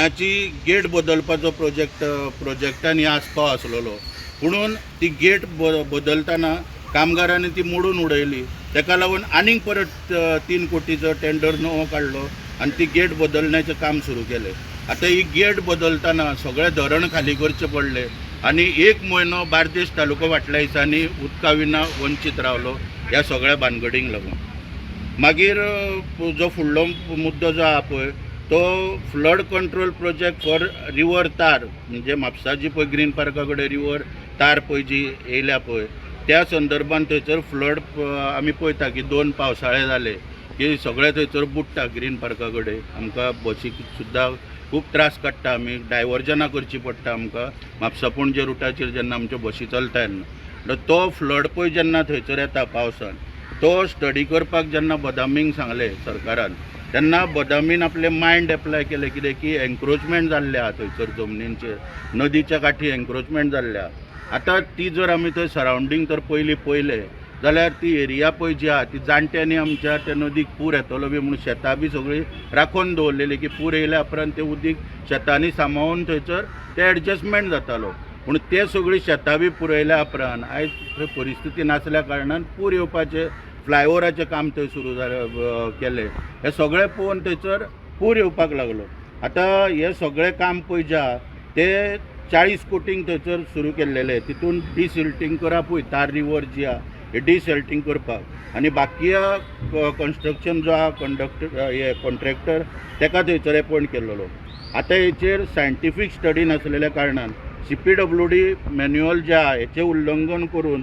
ची गेट बदलपाचो प्रोजेक्टांनी आस्पाव आसलेलो, पुणून ती गेट बदलतना कामगारांनी ती मोडून उडयली. ताका लागून आनीक परत 3 कोटीचो टेंडर नवो काडलो आनी ती गेट बदलण्याचें काम सुरू केलें. आतां ही गेट बदलतना सगळे धरण खाली करचे पडले आनी 1 म्हयनो बार्देस तालुको फाटल्या दिसांनी उदका विना वंचीत रावलो ह्या सगळ्या भानगडींक लागून. मागीर जो फुडलो मुद्दो जो आहा पळय तो flood control project for river तार, म्हणजे म्हापसाची पळय ग्रीन पार्का कडेन रिवर तार पळय जी येयल्या पळय त्या संदर्भान थंयसर फ्लड आमी पळयता की 2 पावसाळे जाले की सगळे थंयसर बुडटा ग्रीन पार्का कडेन. आमकां बसीक सुद्दां खूब त्रास काडटा, आमी डायवर्जनां करची पडटा आमकां म्हापसा पणजे रुटाचेर जेन्ना आमच्यो बसी चलता तेन्ना. तो फ्लड पळय जेन्ना थंयसर येता पावसान तो स्टडी करपाक जेन्ना बदामींक सांगलें सरकारान तेन्ना बदामीन आपले मायंड एप्लाय केले कितें की एन्क्रोचमेंट जाल्ले आहा थंयसर जमनींचेर, नदीच्या काठी एन्क्रोचमेंट जाल्ले आहा. आतां ती जर आमी थंय सरावंडींग तर पयले जाल्यार ती एरिया पळय जी आहा ती जाणट्यांनी आमच्या त्या नदीक पूर येतलो बी म्हणून शेतां बी सगळीं राखून दवरलेली की पूर येयल्या उपरांत तें उदीक शेतांनी सांबाळून थंयसर तें एडजस्टमेंट जातालो. पूण ते सगळीं शेतां बी पुरयल्या उपरांत आयज थंय परिस्थिती नासल्या कारणान पूर येवपाचें फ्लायओवराचें काम थंय सुरू केलें. हें सगळें पळोवन थंयसर पूर येवपाक लागलो. आतां हें सगळें काम पळय जें आहा तें 40 कोटींक थंयसर सुरू केल्लेलें. तितून डिसिल्टींग करप पळय तार रिवर जी आहा हे डिसिल्टींग करपाक आनी बाकी कन्स्ट्रक्शन जो आहा कॉन्ट्रॅक्टर ताका थंयसर अपॉयंट केल्लो. आतां हेचेर सायंटिफीक स्टडी नासलेल्या कारणान CPWD मॅन्युअल जे आहा हेचें उल्लंघन करून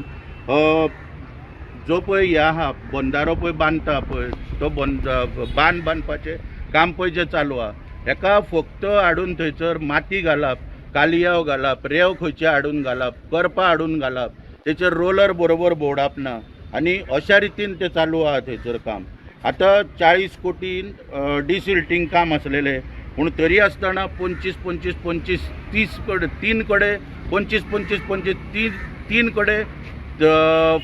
जो पळय हे आहा बंदारो पळय बांदता पळय तो बांद बांदपाचें काम पळय जें चालू आहा हेका फक्त हाडून थंयसर माती घालप, कालियाव घालप, रेंव खंयचे हाडून घालप, करपां हाडून घालप, तेचेर रोलर बरोबर भोंवडाप ना आनी अशा रितीन तें चालू आहा थंयसर काम. आतां 40 कोटीन डिसिल्टींग काम आसलेलें पूण तरी आसतना 25 30 कडेन 3 कडेन 25 3 कडेन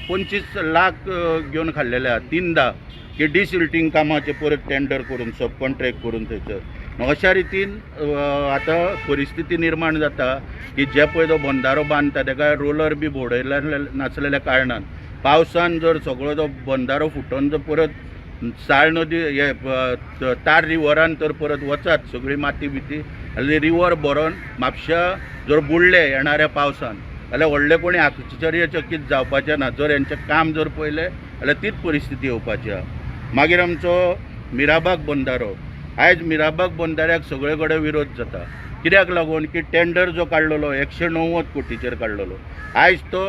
25 लाख घेवन खाल्लेले आहा 3दा की डिसिल्टींग कामाचे परत टेंडर करून सब कॉन्ट्रॅक्ट करून थंयसर. अशा रितीन आतां परिस्थिती निर्माण जाता की जे पळय तो बंदारो बांदता ताका रोलर बी भोंवडयल्या नासलेल्या कारणान पावसान जर सगळो तो बंदारो फुटोवन जर परत साळ नदी हे तार रिवरान तर परत वचात सगळी माती बिती आनी रिवर भरोन म्हापशा जर बुडले येणाऱ्या पावसान जाल्यार व्हडले कोणी आश्चर्यचकीत जावपाचें ना. जर हेंचें काम जर पळयलें जाल्यार तीच परिस्थिती येवपाची आहा. मागीर आमचो मिराबाग बंदारो, आयज मिराबाग बंदाऱ्याक सगळे कडेन विरोध जाता. कित्याक लागून की टेंडर जो काडलेलो 190 कोटीचेर काडलेलो आयज तो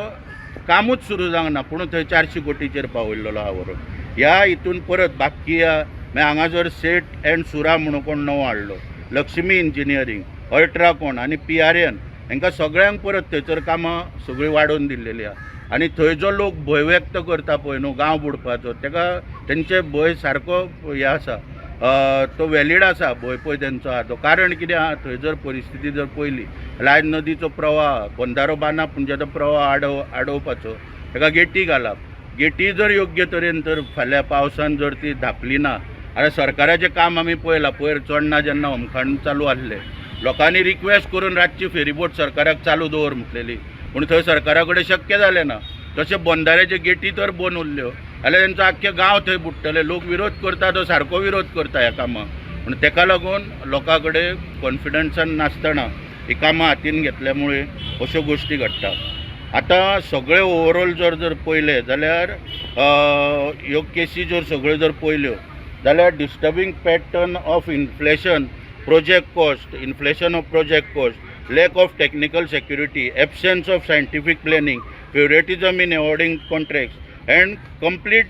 कामूच सुरू जावंक ना पूण थंय 400 कोटीचेर पावयल्लो आहा व्हरून. ह्या हितून परत बाकी मागीर हांगा जर सेट एंड सुरा म्हणून कोण नवो हाडलो, लक्ष्मी इंजिनियरींग, अल्ट्राकॉन आनी PRN हांकां सगळ्यांक परत थंयसर कामां सगळीं वाडोवन दिल्लेली आहा. आनी थंय जो लोक भंय व्यक्त करता पळय न्हू गांव बुडपाचो ताका तेंचे भंय सारको हे आसा, तो वॅलीड आसा भंय पळय तेंचो आहा तो. कारण कितें आहा थंय जर परिस्थिती जर पळयली जाल्यार आयज नदीचो प्रवाह बंदारो बांदप म्हणजे तो प्रवाह आडोवपाचो, ताका गेटी घालप. गेटी जर योग्य तरेन तर फाल्यां पावसान जर ती धांपली ना आतां सरकाराचें काम आमी पळयलां. पयर चोडणा जेन्ना होमखण चालू आसलें लोकांनी रिक्वेस्ट करून रातची फेरीबोट सरकाराक चालू दवर म्हटलेली पूण थंय सरकारा कडेन शक्य जालें ना. तशें बंदाऱ्याचे गेटी तर बंद उरल्यो जाल्यार तेंचो आख्खे गांव थंय बुडटले. लोक विरोध करता तो सारको विरोध करता ह्या कामाक. पूण तेका लागून लोकां कडेन कॉन्फिडन्सान नासतना ही कामां हातीन घेतल्या अश्यो गोश्टी घडटा. आतां सगळे ओवरऑल जर पळयले जाल्यार ह्यो केसी जर सगळ्यो जर पळयल्यो जाल्यार disturbing pattern of inflation project cost, inflation of project cost, lack of technical security, absence of scientific planning, favouritism in awarding contracts and complete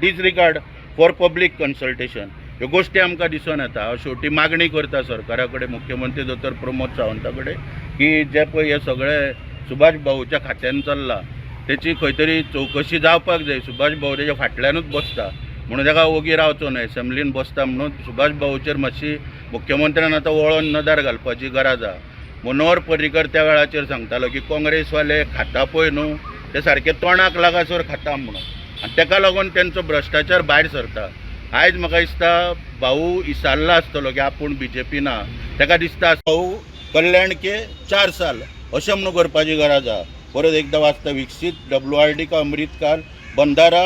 disregard for public consultation ह्यो गोश्टी आमकां दिसून येता. शेवटी मागणी करता सरकारा कडेन, मुख्यमंत्री दोतोर प्रमोद सावंता कडेन की जे पळय हे सगळे सुभाष भाऊच्या खात्यान चल्ला तेची खंय तरी चवकशी जावपाक जाय. सुभाष भाऊ तेच्या फाटल्यानूच बसता म्हणून ताका ओगी रावचो न्हय, एसेंब्लीन बसता म्हणून सुभाष भाऊचेर मातशी मुख्यमंत्र्यान आतां वळोन नदार घालपाची गरज आहा. मनोहर पर्रीकर त्या वेळाचेर सांगतालो की काँग्रेसवाले खाता पळय न्हू ते सारके तोंडाक लागासर खाता म्हणून आनी ताका लागून तेंचो भ्रश्टाचार भायर सरता. आयज म्हाका दिसता भाऊ इसारला आसतलो की आपूण BJP ना ताका दिसता भाऊ कल्याण के 4 साल अशें म्हणून करपाची गरज आहा. परत एकदा वाचता विकसीत WRD का अमृतकाल बंधारा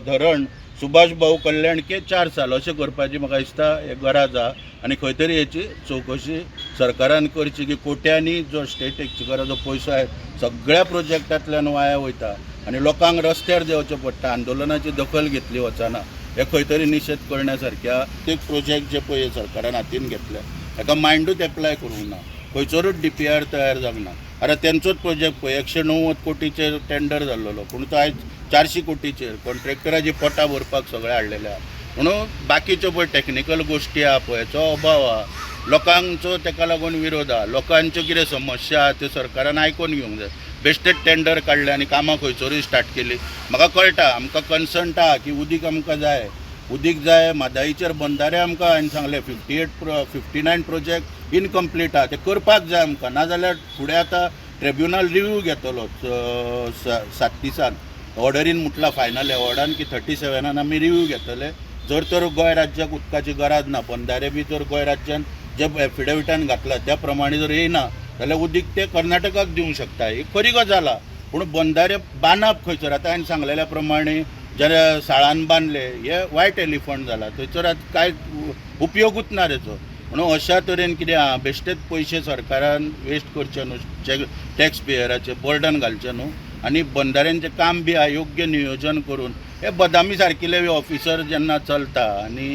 धरण सुभाष भाऊ कल्याण के 4 साल अशें करपाची म्हाका दिसता एक गरज आहा. आनी खंय तरी हेची चवकशी सरकारान करची की कोट्यांनी जो स्टेट एक्सचेकराचो पयसो आहे सगळ्या प्रोजेक्टांतल्यान वाया वयता आनी लोकांक रस्त्यार देंवचें पडटा. आंदोलनाची दखल घेतली वचना. हे खंय तरी निशेध करण्यासारख्या ते प्रोजेक्ट जे पळय सरकारान हातीन घेतले ताका मायंडूच एप्लाय करूंक ना. खंयसरूच DPR तयार जावंक ना. आतां तेंचोच प्रोजेक्ट पळय 190 कोटीचेर टेंडर जाल्लो पूण तो आयज 400 कोटीचेर कॉन्ट्रॅक्टराची पोटां भरपाक सगळे हाडलेले आहा. म्हणून बाकीच्यो पळय टॅक्निकल गोश्टी आहा पळय तो अभाव आहा. लोकांचो ताका लागून विरोध आहा. लोकांच्यो कितें समस्या आहा त्यो सरकारान आयकून घेवंक जाय. बेश्टेच टेंडर काडले आनी कामां खंयसरूय स्टार्ट केली. म्हाका कळटा आमकां कन्सर्ट आहा की उदीक आमकां जाय. उदीक जाय म्हादईचेर बंधारे आमकां हांवें सांगले 59 प्रोजेक्ट इनकम्प्लीट आहा ते करपाक जाय आमकां. नाजाल्यार फुडें आतां ट्रिब्युनल रिव्यू घेतलो 7 दिसान ऑर्डरीन म्हटला फायनल ऑर्डरान की 37 आमी रिव्यू घेतले. जर तर गोंय राज्याक उदकाची गरज ना बंधारे बी जर गोंय राज्यान जे एफिडेविटान घातला त्या प्रमाणे जर येयना जाल्यार उदीक ते कर्नाटकाक दिवंक शकता. ही खरी गजाल आहा. पूण बंधारे बांदप खंयसर आतां हांवें सांगलेल्या प्रमाणे जे साळान बांदले हे वायट एलिफंट जाला थंयसर आतां कांय उपयोगूच ना तेचो. म्हणून अशा तरेन कितें आहा बेश्टेच पयशे सरकारान वेस्ट करचे न्हू टॅक्स पेयराचे बर्डन घालचें न्हू आनी बंधाऱ्यांचें काम बी योग्य नियोजन करून हे बदामी सारकिले ऑफिसर जेन्ना चलता आनी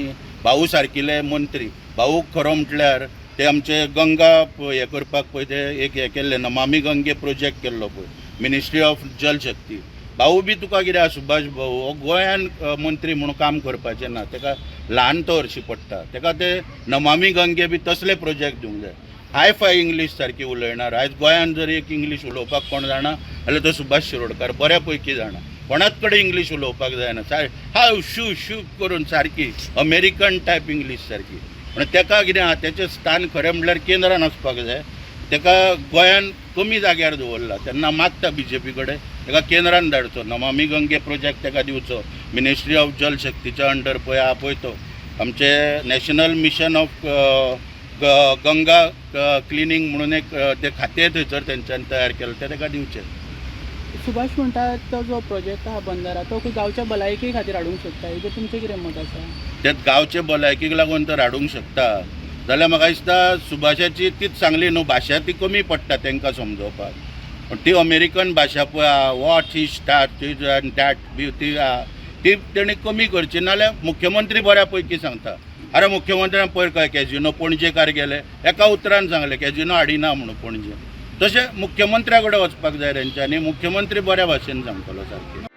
भाऊ सारकिले मंत्री भाऊ खरो म्हटल्यार ते आमचे गंगा हे करपाक पळय ते एक हे केल्ले नमामी गंगे प्रोजेक्ट केल्लो पळय मिनिस्ट्री ऑफ जल शक्ती. भाऊ बी तुका कितें आहा सुभाष भाऊ हो गोंयान मंत्री म्हणून काम करपाचें ना. ताका ल्हान तो हरशी पडटा. ताका ते नमामी गंगे बी तसले प्रोजेक्ट दिवंक जाय. हाय फाय इंग्लीश सारकी उलयणार. आयज गोंयान जर एक इंग्लीश उलोवपाक कोण जाणा जाल्यार तो सुभाष शिरोडकार बऱ्या पैकी जाणा. कोणाच कडेन इंग्लीश उलोवपाक जायना. हाव शू शू करून सारकी अमेरिकन टायप इंग्लीश सारकी. म्हणून ताका कितें आहा तेचें स्थान खरें म्हणल्यार केंद्रान वचपाक जाय. ताका गोंयान कमी जाग्यार दवरला तेन्ना मागता BJP कडेन ताका केंद्रान धाडचो. नमामी गंगे प्रोजेक्ट ताका दिवचो. मिनिस्ट्री ऑफ जल शक्तीच्या अंडर पळय आहा पळय तो आमचे national mission of Ganga cleaning म्हणून एक ते खातें थंयसर तेंच्यांनी तयार केलें ते ताका दिवचें. सुभाष म्हणटा तो जो प्रोजेक्ट आहा बंधारा तो गांवच्या भलायके खातीर हाडूंक शकता. हेजेर तुमचें कितें मत आसा? ते गांवचे भलायकेक लागून तर हाडूंक शकता जाल्यार म्हाका दिसता सुभाषाची तीच सांगली न्हू भाशा ती कमी पडटा तांकां समजोवपाक. पण ती अमेरिकन भाशा पळय आहा what he start and that be ती तेणी कमी करची. नाल्यार मुख्यमंत्री बऱ्या पैकी सांगता. अरे मुख्यमंत्र्यान पयर काय कॅजिनो पणजेकार गेले एका उतरान सांगले कॅजिनो हाडिना म्हणून पणजे. तशें मुख्यमंत्र्या कडेन वचपाक जाय तेंच्यांनी. मुख्यमंत्री बऱ्या भाशेन सांगतलो सारकें.